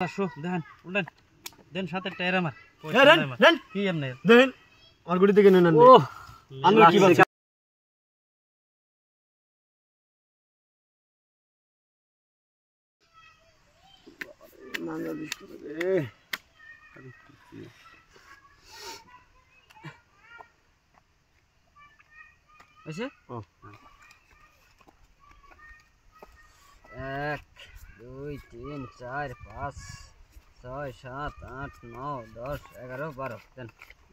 দেখেন উল্টেন দেন সাথে টায়ার আমার দেন কি এমনি দেন আমার গুড়ি থেকে নেন ও আমি কি বলছি মাঙ্গা বিস্কুট রে আছে ও 1 2 3 4 5 6 7 8 9 10 11 12 দেন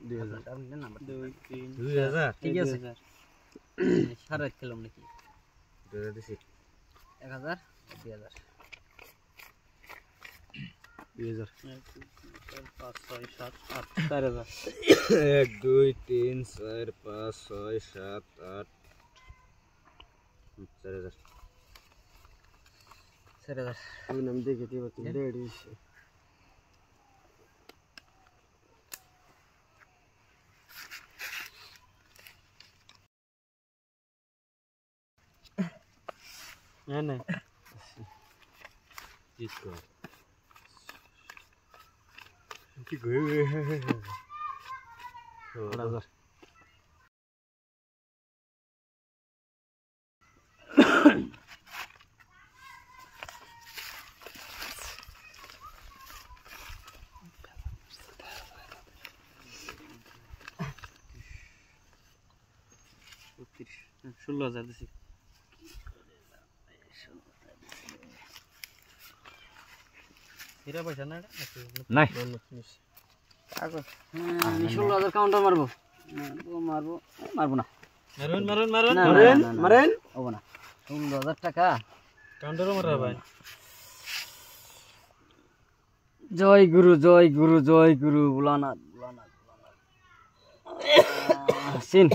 2000 আপনি দেন নাম্বার 2 3 2000 ঠিক আছে সারা খেলাম নাকি 2000 দিছি 1000 2000 2000 5 6 7 8 4000 1 2 3 4 5 6 7 8 4000 4000 আমি নাম দেখে দিব তুমি রেডি না না इसको কি গয়ে 4000 16,000 দিছি এরা পয়সা না নাই কাগজ 16000 কাউন্টার মারবো মারবো না মারুন মারুন মারুন মারেন হবে না 16000 টাকা কাউন্টারও মারা ভাই জয় গুরু জয় গুরু জয় গুরু বুলানাথ সিন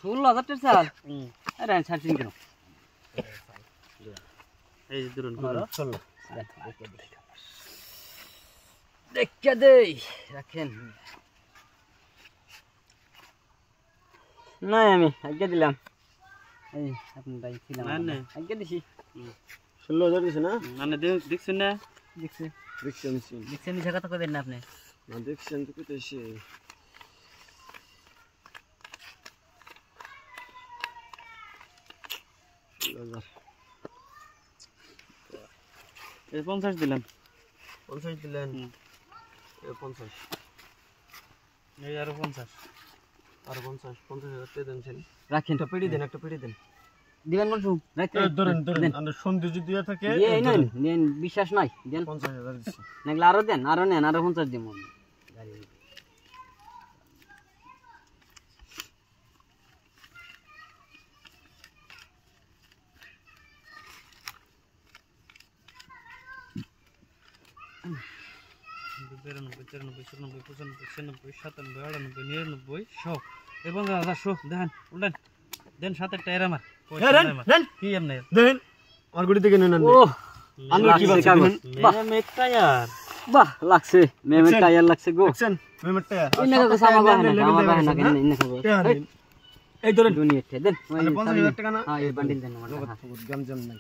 16000 টাকা চাল আরে ছাড়ছিন কেন এই যে ধরুন চল দেখে দেই রাখেন নাই আমি আগে দিলাম এই আপনি ভাই ছিলাম না না আগে দিছি 16000 দিছ না মানে দেখছেন না দেখছি দেখছেন নি জায়গা তো কই দেন না আপনি না দেখছেন তো কইতেছি এই 50 দিলাম 50 দিলেন 50 এই আরো 50 আর 50,000 টাকা দেন রাখেন একটা পেড়ি দেন দিবেন মানুষ রাখতে ধরেন আমরা সন্ধি যদি দিয়া থাকে এই নেন নেন বিশ্বাস নাই দেন 50,000 দিছি নাগলা আরো দেন আরো নেন আরো 50 দিমু গাড়ি এবং দেখেন উল্টেন দেন সাথে টায়ার আমার দেন কি এমনি দেন আমার গুড়ি থেকে নেন ও আমি কি বলছি টায়ার বাহ লাগছে মেমে টায়ার লাগছে গো দেখছেন মেমেরটা ইন্না কো সামা বাহানা আমার বাহানা কেন ইন্না কো এই ধরেন দুনিয়া দেন 50,000 টাকা না হ্যাঁ এই বান্ডিল দেন আমার গম জম নাই